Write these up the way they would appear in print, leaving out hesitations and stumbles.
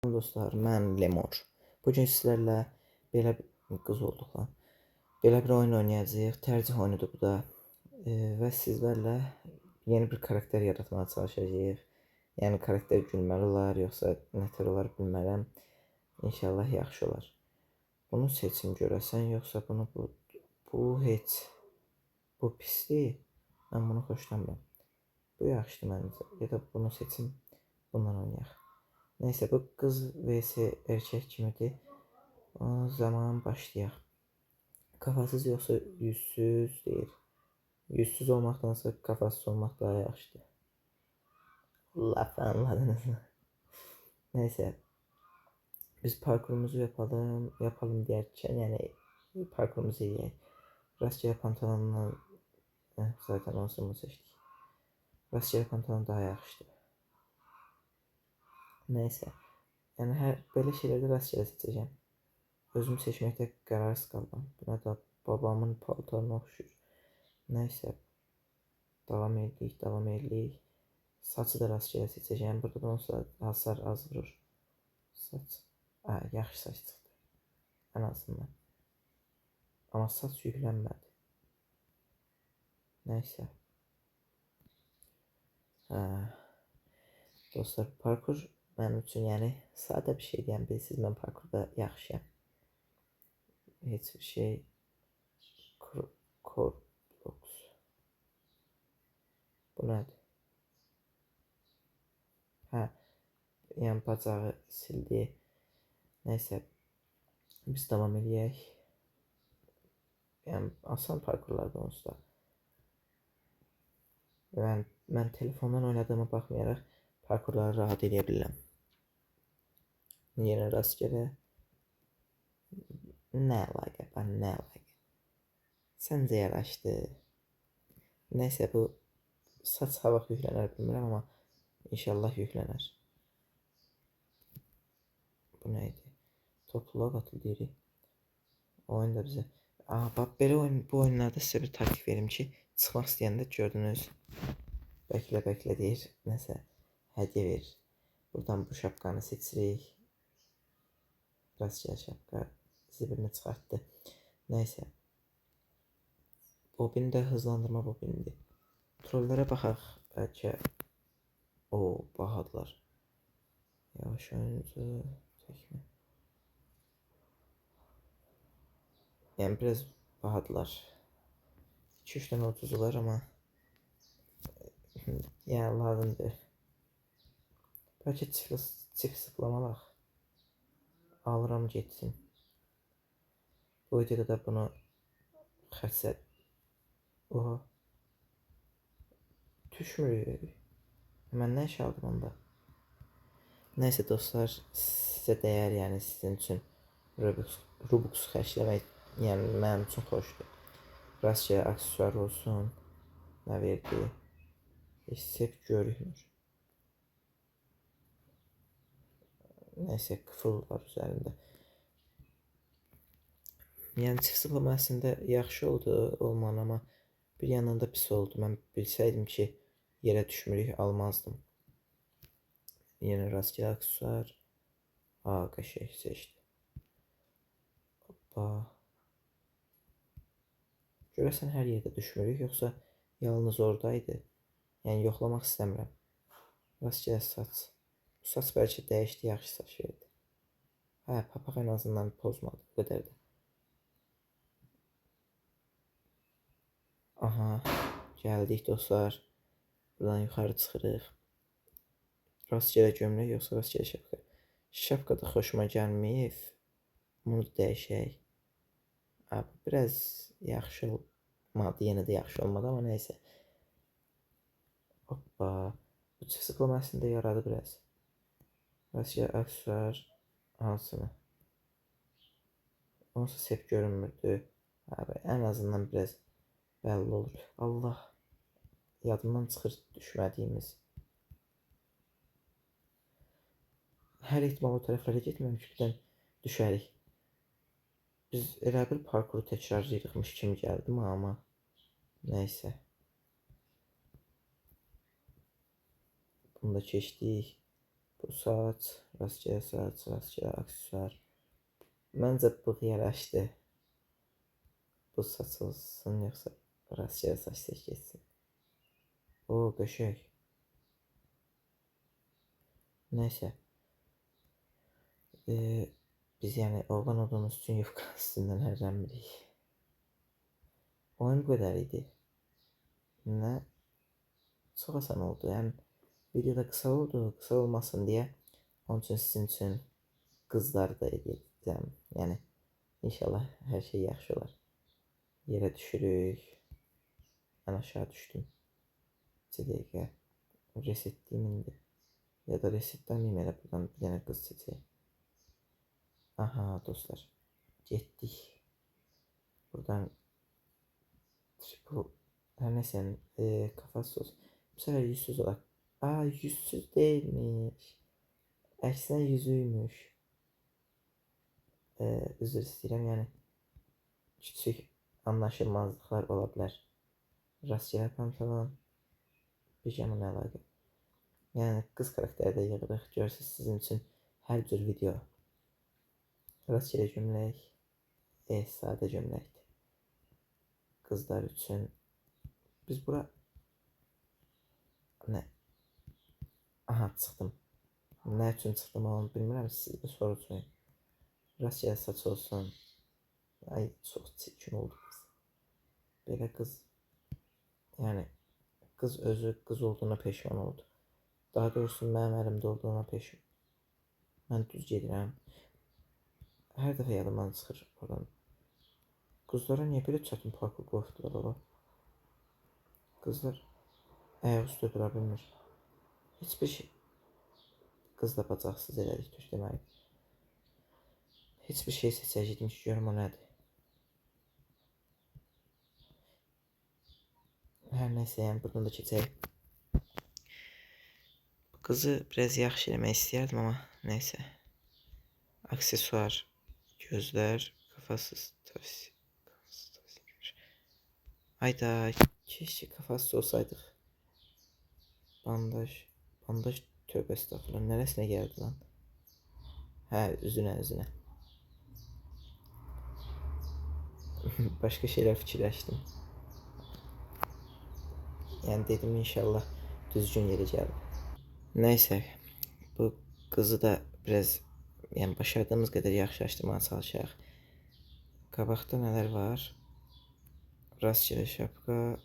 Dostlar, mən Lemur. Bugün sizlərlə belə qız olduq lan. Belə bir oyun oynayacağıq. Tərcih oyunudur bu da. Və sizlərlə yeni bir karakter yaratmağa çalışacağıq. Yəni karakter gülməli olar, yoxsa nətər olar bilmərəm. İnşallah yaxşı olar. Bunu seçim görəsən, yoxsa bu heç bu pisdir. Mən bunu xoşlamıram. Bu yaxşıdır məncə. Ya da bunu seçim, bundan oynayaq. Neyse bu kız vs erkek kimidir. O zaman başlayaq. Kafasız yoksa yüzsüz değil. Yüzsüz olmaktansa kafasız olmak daha yaxşıdır. Laf anladınız mı? Neyse. Biz parkurumuzu yapalım derken yani parkurumuzu yiyək. Rastgele pantolonla zaten onsunu seçtik. Rastgele pantolon daha yaxşıdır. Neyse. Yəni belə şeylərdə rastgele seçəcəm. Özüm seçməkdə qərarsız qaldım. Buna da babamın paltarına oxşuyur. Nəysə. Davam edirik. Saçı da rastgele seçəcəm. Burada da onsa hasar az vurur. Saç. Yaxşı saç çıxdı. Ən azından. Amma saç yüklənmədi. Nəysə. Dostlar, parkur mənim üçün yəni sadə bir şey deyəm. Bilirsiniz, mən parkurda yaxşıyam. Heç bir şey Roblox. Bu nədir? Yəni bacağı sildi. Nəysə. Biz davam edək. Yəni asan parkurlardır onsuz da. Mən telefondan oynadığıma baxmayaraq parkurları rahat edə bilirəm. Yenə rastgele. Nə əlaqə var, nə əlaqə. Səncə yaraşdı. Nəysə bu saç hava yüklənər bilmirəm, amma inşallah yüklənər. Bu nə idi? Topluluğa qatıl deyirik. Oyun da bizə. Bax belə bu oyunlarda sizə bir taktik verim ki, çıxmaq istəyəndə gördünüz. Bekle deyir. Nəsə hədiyyə verir. Buradan bu şapkanı seçirik. Rastgele şapka zibirini çıxartdı. Nəysə. Bobin də hızlandırma bobindir. Trollərə baxaq. Bəlkə bahadılar. Yavaş oyuncu çəkmə. Yəni biraz bahadılar. 2-3 dənə ucuzlar amma yəni lazımdır. Bəlkə çift sıflamalaq. Alıram getsin. Bu videoda da bunu xərclədim. Oha. Düşmür. Mən nə iş aldım onda? Nəysə dostlar, sizə dəyər, yəni sizin üçün Robux xərcləmək, yəni mənim üçün xoşdur. Rastgele aksesuar olsun. Nə verdi? Sep görünür. Nəysə qıfıl var üzərində. Yəni çift sıflama əslində yaxşı oldu olman, amma bir yandan da pis oldu. Mən bilsəydim ki, yerə düşmürük, almazdım. Yenə rastgele aksesuar. Qəşəng seçdi. Hoppa. Görəsən hər yerdə düşmürük, yoxsa yalnız oradaydı? Yəni yoxlamaq istəmirəm. Rastgele saç. Bu saç bəlkə dəyişdi, yaxşı saç verdi. Papaq en azından pozmadı, bu qədər də. Aha, gəldik dostlar. Buradan yuxarı çıxırıq. Rastgele gömlək yoxsa rastgele şapka? Şapka da xoşuma gəlməyib. Bunu dəyişək. Biraz yaxşı olmadı, yenə də yaxşı olmadı, amma nəysə. Hoppa. Bu çift sıflama əslində yaradı biraz. Rastgele aksesuar hansını? Onsa sep görünmürdü. En azından biraz belli olur. Allah. Yadımdan çıxır düşmədiyimiz. Hər ehtimal o tərəflərə getməmişdən düşərik. Biz elə bir parkuru təkrarlayırıqmış kimi gəldim amma nəysə. Bunu da keçdik. Bu saat, rastgele saat, rastgele aksesuar. Məncə bu yaraşdı. Bu saç olsun yoxsa rastgele saç seç geçsin. O qəşəng. Neyse. Biz yani oğlan olduğumuz için yufka üstünden hərlənmirik. Oyun bu kadar idi. Ne? Çok asan oldu. Yani videoda kısa oldu. Kısa olmasın diye. Onun için sizin için kızlar da edeceğim. Yani inşallah her şey yaxşı olar. Yere düşürük. Ben aşağı düştüm. 2 dəqiqə. Resetliyim indi. Ya da resetləməyim, elə buradan bir dənə qız seçək. Aha dostlar. Getdik. Buradan triple her neyse kafasız. Bu sefer yüzsüz olarak. Aa yüzsüz değilmiş. Əksinə yüzüymüş. Üzr istəyirəm yani. Küçük anlaşılmazlıklar ola bilər. Rastgele pantolon. Pijama nə əlaqə. Yani kız karakteri de yığırıq. Görürsünüz sizin için her cür video. Rastgele cümlək. Sadə cümləkdir. Kızlar için. Biz bura... Ne? Aha çıxdım. Ne için çıxdım onu bilmirəm. Siz de soracağım. Rastgele saç olsun. Ay çok çirkin oldu kız. Belə kız. Yani kız özü kız olduğuna peşman oldu. Daha doğrusu mənim əlimdə olduğuna peşman. Mən düz gedirəm. Hər dəfə yadımdan çıxır oradan. Kızlara niyə belə çətin parkur qoydular ola? Kızlar ayaq üstə dura bilmir. Heç bir şey. Qız da bacaksız elədik düz deməli. Heç bir şey seçəcəydim ki, görüm o nədir. Hər neysə, yəni buradan da keçək. Kızı biraz yaxşı eləmək istəyərdim ama neyse. Aksesuar, gözler, kafasız tavsiye. Ayda keşke kafasız olsaydık. Bandaj, bandaj tövbe estağfurullah. Neresine geldi lan? He üzüne. Başka şeyler fikirləşdim. Yani dedim inşallah düzgün geleceğim. Neyse bu kızı da biraz yani başardığımız kadar yaxşılaşdırmaya çalışaq. Qabaqda nələr var? Rastgele şapka,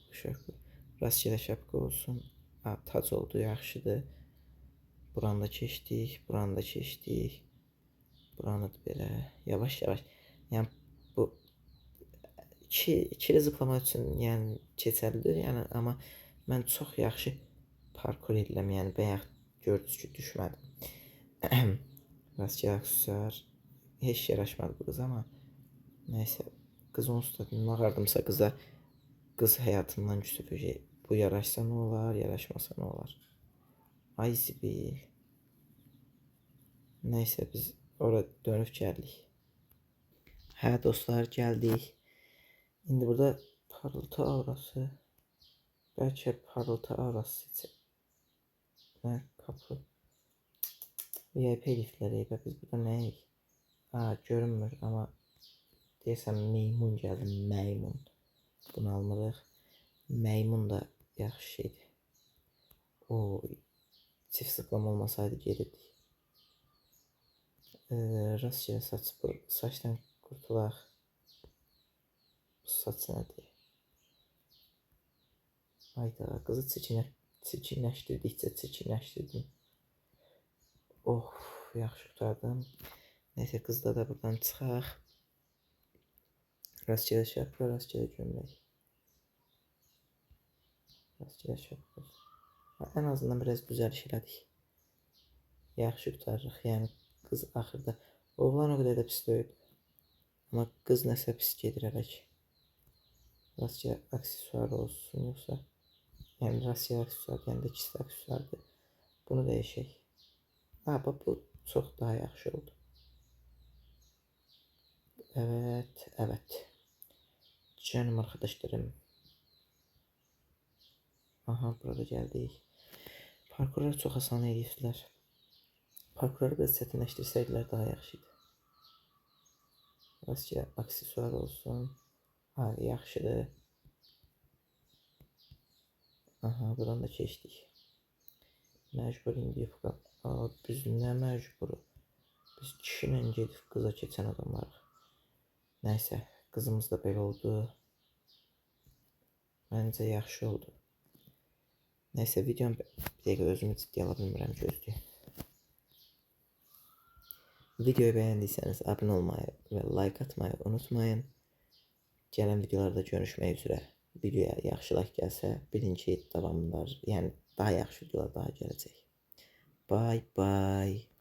rastgele şapka olsun. Tac oldu, yaxşıdır. Buranda keçdik, buranda keçdik. Buranı da belə yavaş. Yəni bu ikili zıplamaq üçün yəni keçərlidir. Yəni amma mən çox yaxşı parkur edirəm. Yəni bayaq gördünüz ki, düşmədim. Rastgele aksesuar heç yaraşmadı bu qız ama neyse. Kız onsuz da nə ağardımsa qıza qız həyatından küsüb bu yaraşsa nə olar, yaraşmasa nə olar. Ay zibil. Neyse biz orada dönüb gəldik. Hə dostlar gəldik. İndi burada parıltı aurası. Bəlkə parıltı aurası seçək. Nə kapı. VIP liftləri və biz burada nəyik? Görünmür ama deyəsəm meymun gəldi, meymun. Bunu almırıq. Meymun da yaxşı şeydir. Çift zıplama olmasaydı gelirdik. Rastgele saçdan kurtulaq. Bu saç nədir? Hayda, qızı çirkinləşdirdikcə çirkinləşdirdim. Yaxşı qurtardım. Neyse qızla da buradan çıxaq. Rastgele şapka, rastgele gömlək. Rastgele şapka. En azından biraz düzəliş elədik. Yaxşı qurtarırıq. Yəni qız axırda oğlan o qədər də pis deyil. Amma qız nəsə pis gedir hələ ki. Rastgele aksesuar olsun yoxsa yəni rastgele aksesuar yəni də ikisi də aksesuardır. Bunu dəyişək. Bu çox daha yaxşı oldu. Evet. Canım arkadaşlarım. Aha burada geldik. Parkurlar çok asan edildilər. Parkurları biraz çətinləşdirsəydilər daha yaxşı idi. Azca aksesuar olsun. Ha, yaxşıdır. Aha, buradan da keçdik. Məcbur indi yufqa. Aa, biz nə məcburu? Biz kişi ilə gedib qıza keçən adamlarıq. Nəysə, qızımız da belə oldu. Məncə yaxşı oldu. Nəysə, videom bir dəqiqə özümü ciddiyə ala bilmirəm, gözləyim. Videoyu beğendiyseniz abone olmayı ve like atmayı unutmayın. Gələn videolarda görüşmək üzrə. Videoya yaxşı like gəlsə, bilin ki, davamlar, yəni daha yaxşı videolar daha gələcək. Bye bye.